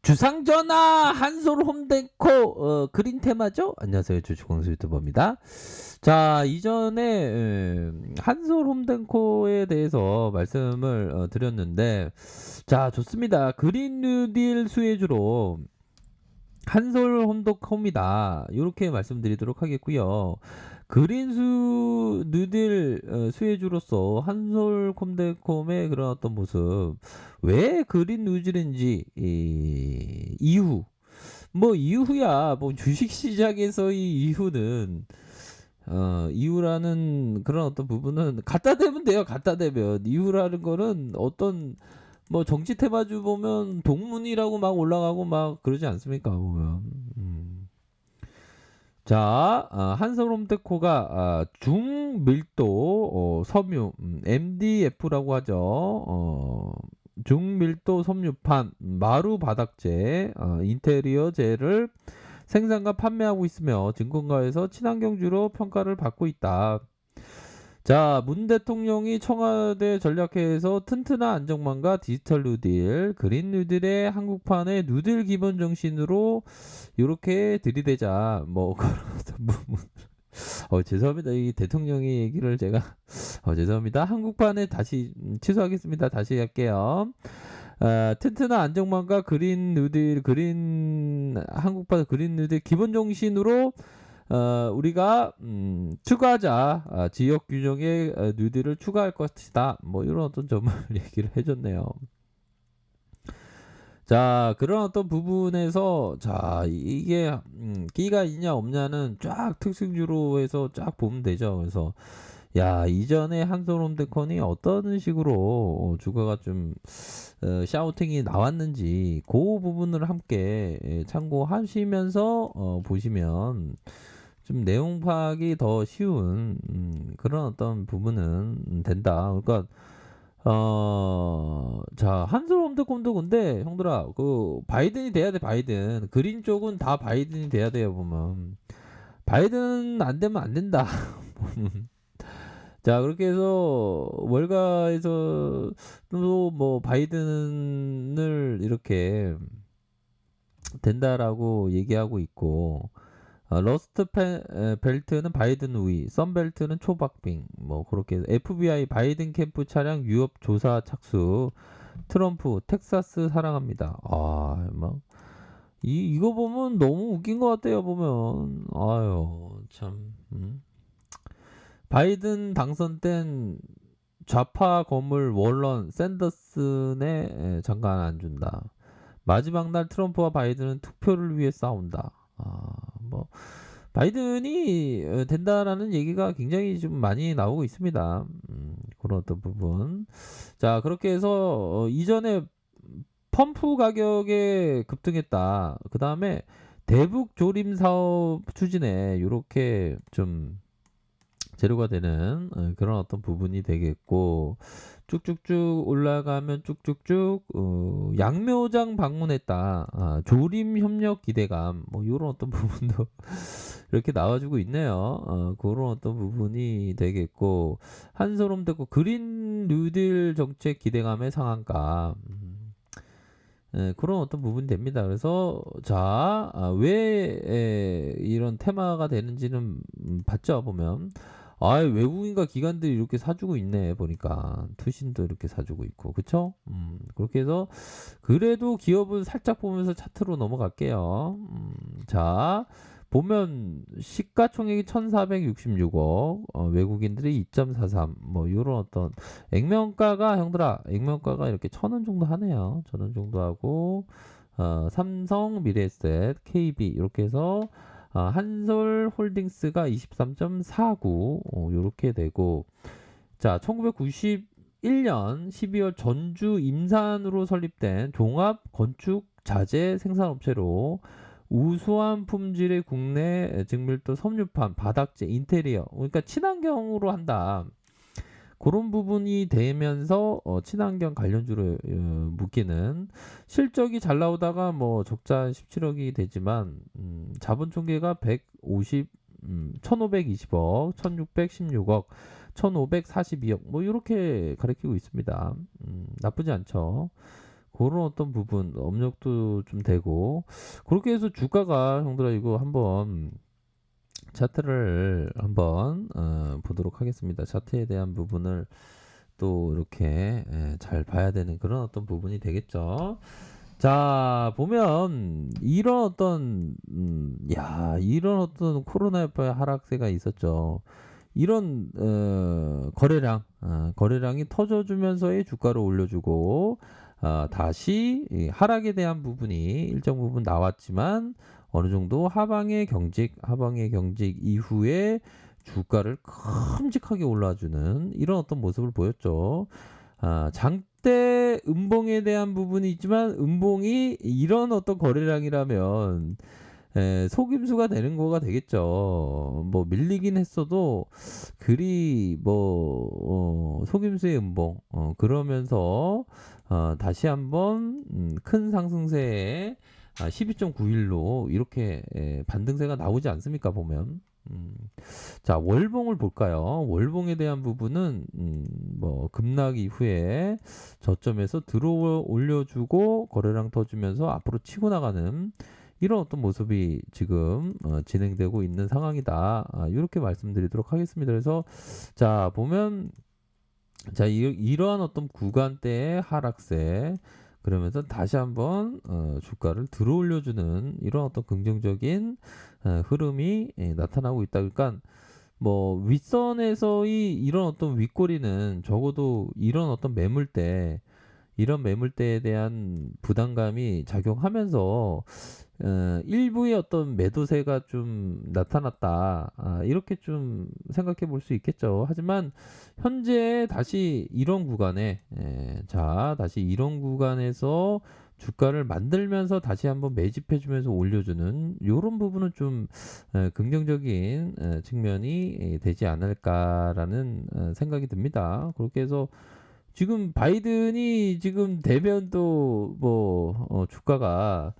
주상전화 한솔 홈데코 그린 테마죠? 안녕하세요. 주식공수 유튜버입니다. 자, 이전에 한솔 홈데코에 대해서 말씀을 드렸는데, 자, 좋습니다. 그린 뉴딜 수혜주로 한솔 홈데코입니다. 이렇게 말씀드리도록 하겠고요. 그린수 누딜 수혜주로서 한솔 콤데콤의 그런 어떤 모습, 왜 그린 누질인지 이후, 뭐 이후야 뭐 주식시장에서의 이후는 이유라는 그런 어떤 부분은 갖다 대면 돼요. 갖다 대면 이유라는 거는 어떤 뭐 정치 테마주 보면 동문이라고 막 올라가고 막 그러지 않습니까 보면. 자, 한솔 홈데코가 중밀도 섬유 MDF라고 하죠. 중밀도 섬유판 마루 바닥재 인테리어 재를 생산과 판매하고 있으며 증권가에서 친환경주로 평가를 받고 있다. 자, 문 대통령이 청와대 전략회에서 튼튼한 안정망과 디지털 뉴딜, 그린 뉴딜의 한국판의 뉴딜 기본 정신으로 이렇게 들이대자. 뭐 그런 부분. 죄송합니다. 이 대통령의 얘기를 제가 죄송합니다. 한국판에 다시 취소하겠습니다. 다시 할게요. 튼튼한 안정망과 그린 뉴딜, 그린 한국판 그린 뉴딜 기본 정신으로 우리가 추가하자. 지역 균형의 뉴딜을 추가할 것이다. 뭐 이런 어떤 점을 얘기를 해줬네요. 자, 그런 어떤 부분에서 자 이게 끼가 있냐 없냐는 쫙 특징주로 해서 쫙 보면 되죠. 그래서 야, 이전에 한솔홈데콘이 어떤 식으로 주가가 좀 샤우팅이 나왔는지 그 부분을 함께 참고하시면서 보시면 좀 내용 파악이 더 쉬운 그런 어떤 부분은 된다. 그러니까 자, 한솔 홈드콤도 근데 형들아 그 바이든이 돼야 돼. 바이든 그린 쪽은 다 바이든이 돼야 돼요. 보면 바이든 안 되면 안 된다. 자, 그렇게 해서 월가에서 또 뭐 바이든을 이렇게 된다라고 얘기하고 있고, 벨트는 바이든 우위, 썬벨트는 초박빙, 뭐 그렇게 해서 FBI 바이든 캠프 차량 유업 조사 착수, 트럼프 텍사스 사랑합니다. 막 이거 보면 너무 웃긴 것 같아요. 보면 아유 참. 바이든 당선 땐 좌파 거물 워런 샌더슨에 장관 안 준다. 마지막 날 트럼프와 바이든은 투표를 위해 싸운다. 뭐 바이든이 된다라는 얘기가 굉장히 좀 많이 나오고 있습니다. 그런 어떤 부분. 자, 그렇게 해서 이전에 펌프 가격에 급등했다. 그 다음에 대북 조림 사업 추진에 이렇게 좀 재료가 되는 그런 어떤 부분이 되겠고, 쭉쭉쭉 올라가면 쭉쭉쭉 양묘장 방문했다. 조림 협력 기대감 뭐 이런 어떤 부분도 이렇게 나와주고 있네요. 그런 어떤 부분이 되겠고, 한솔롬 됐고 그린 뉴딜 정책 기대감의 상한가. 그런 어떤 부분이 됩니다. 그래서 자, 왜 이런 테마가 되는지는 봤죠 보면. 외국인과 기관들이 이렇게 사주고 있네 보니까 투신도 이렇게 사주고 있고 그쵸? 그렇게 해서 그래도 기업은 살짝 보면서 차트로 넘어갈게요. 자, 보면 시가총액이 1466억, 외국인들이 2.43, 뭐 요런 어떤 액면가가 형들아 액면가가 이렇게 1,000원 정도 하네요. 1,000원 정도 하고 삼성 미래에셋 KB 이렇게 해서 한솔 홀딩스가 23.49 요렇게 되고, 자, 1991년 12월 전주 임산으로 설립된 종합 건축 자재 생산업체로 우수한 품질의 국내 증밀도 섬유판, 바닥재, 인테리어, 그러니까 친환경으로 한다. 그런 부분이 되면서 친환경 관련주로 묶이는 실적이 잘 나오다가 뭐 적자 17억이 되지만 자본 총계가 1520억, 1616억, 1542억 뭐 이렇게 가리키고 있습니다. 나쁘지 않죠. 그런 어떤 부분 업력도 좀 되고 그렇게 해서 주가가 형들아 이거 한번 차트를 한번 보도록 하겠습니다. 차트에 대한 부분을 또 이렇게 잘 봐야 되는 그런 어떤 부분이 되겠죠. 자, 보면 이런 어떤 이런 어떤 코로나19의 하락세가 있었죠. 이런 거래량이 터져주면서의 주가를 올려주고 다시 이 하락에 대한 부분이 일정 부분 나왔지만 어느 정도 하방의 경직 이후에 주가를 큼직하게 올라주는 이런 어떤 모습을 보였죠. 장대 음봉에 대한 부분이 있지만 음봉이 이런 어떤 거래량이라면 속임수가 되는 거가 되겠죠. 뭐 밀리긴 했어도 그리 속임수의 음봉 그러면서 다시 한번 큰 상승세에 12.91로 이렇게 반등세가 나오지 않습니까 보면. 자, 월봉을 볼까요? 월봉에 대한 부분은 뭐 급락 이후에 저점에서 들어 올려주고 거래량 터지면서 앞으로 치고 나가는 이런 어떤 모습이 지금 진행되고 있는 상황이다. 이렇게 말씀드리도록 하겠습니다. 그래서 자 보면 자 이러한 어떤 구간대의 하락세 그러면서 다시 한번 주가를 들어 올려주는 이런 어떤 긍정적인 흐름이 나타나고 있다. 그러니까 뭐 윗선에서의 이런 어떤 윗꼬리는 적어도 이런 매물대에 대한 부담감이 작용하면서 일부의 어떤 매도세가 좀 나타났다. 이렇게 좀 생각해 볼 수 있겠죠. 하지만 현재 다시 이런 구간에 다시 이런 구간에서 주가를 만들면서 다시 한번 매집해 주면서 올려주는 이런 부분은 좀 긍정적인 측면이 되지 않을까라는 생각이 듭니다. 그렇게 해서 지금 바이든이 지금 되면 또 뭐 주가가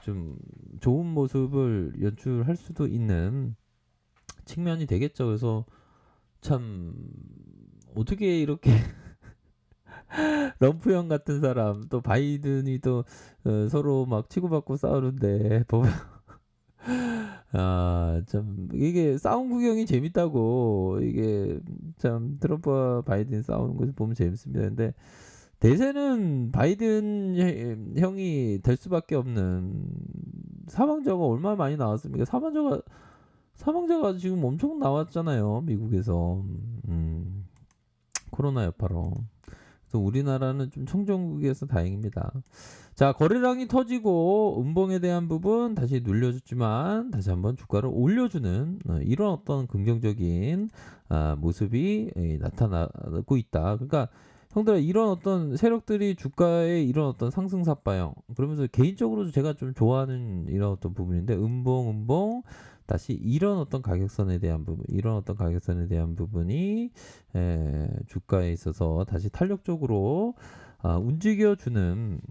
좀 좋은 모습을 연출할 수도 있는 측면이 되겠죠. 그래서 참 어떻게 이렇게 럼프 형 같은 사람 또 바이든이 또 서로 막 치고받고 싸우는데 보면 참 이게 싸움 구경이 재밌다고 이게 참 트럼프와 바이든 싸우는 것을 보면 재밌습니다. 근데 대세는 바이든 형이 될 수밖에 없는 사망자가 얼마나 많이 나왔습니까? 사망자가 지금 엄청 나왔잖아요. 미국에서 코로나 여파로. 그래서 우리나라는 좀 청정국이어서 다행입니다. 자, 거래량이 터지고 음봉에 대한 부분 다시 눌려줬지만 다시 한번 주가를 올려주는 이런 어떤 긍정적인 모습이 나타나고 있다. 그러니까 형들아 이런 어떤 세력들이 주가에 이런 어떤 상승 삽바형 그러면서 개인적으로 제가 좀 좋아하는 이런 어떤 부분인데 음봉 다시 이런 어떤 가격선에 대한 부분이 주가에 있어서 다시 탄력적으로 움직여주는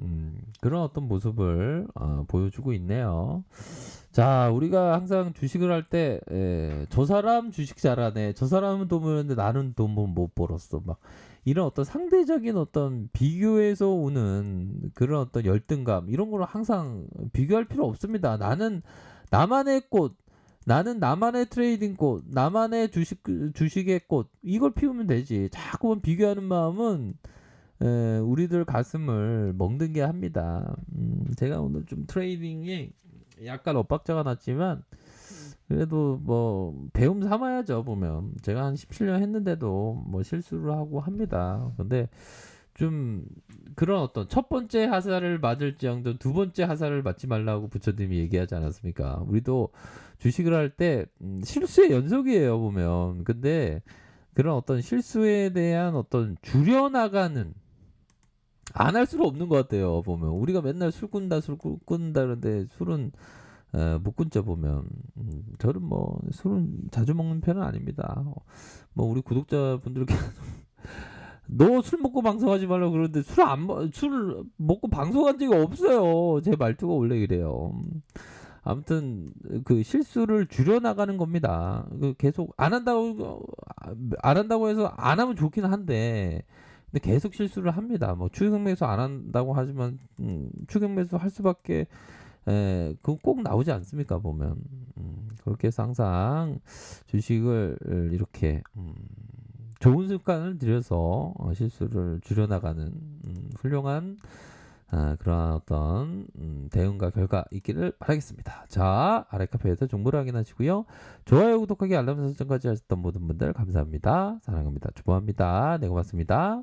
그런 어떤 모습을 보여주고 있네요. 자, 우리가 항상 주식을 할 때 저 사람 주식 잘하네, 저 사람은 돈 벌었는데 나는 돈 못 벌었어, 막 이런 어떤 상대적인 어떤 비교에서 오는 그런 어떤 열등감 이런 거를 항상 비교할 필요 없습니다. 나만의 꽃, 나는 나만의 트레이딩 꽃, 나만의 주식의 꽃 이걸 피우면 되지. 자꾸만 비교하는 마음은 우리들 가슴을 멍들게 합니다. 제가 오늘 좀 트레이딩이 약간 엇박자가 났지만 그래도 뭐 배움 삼아야죠. 보면 제가 한 17년 했는데도 뭐 실수를 하고 합니다. 근데 좀 그런 어떤 첫 번째 하사를 맞을지언정 두 번째 하사를 맞지 말라고 부처님이 얘기하지 않았습니까? 우리도 주식을 할 때 실수의 연속이에요. 보면 근데 그런 어떤 실수에 대한 어떤 줄여나가는 안 할 수가 없는 것 같아요. 보면 우리가 맨날 술 끊는다 그러는데 술은 못 끊죠. 보면 저는 뭐 술은 자주 먹는 편은 아닙니다. 뭐 우리 구독자분들께 너 술 먹고 방송하지 말라고 그러는데 술 먹고 방송한 적이 없어요. 제 말투가 원래 이래요. 아무튼 그 실수를 줄여나가는 겁니다. 그 계속 안 한다고 해서 안 하면 좋긴 한데 근데 계속 실수를 합니다. 뭐 추격 매수 안 한다고 하지만 추격 매수 할 수밖에 그거 꼭 나오지 않습니까 보면. 그렇게 해서 항상 주식을 이렇게 좋은 습관을 들여서 실수를 줄여나가는 훌륭한 그런 어떤 대응과 결과 있기를 바라겠습니다. 자, 아래 카페에서 정보를 확인하시고요. 좋아요, 구독하기, 알람 설정까지 하셨던 모든 분들 감사합니다. 사랑합니다. 축복합니다. 네, 고맙습니다.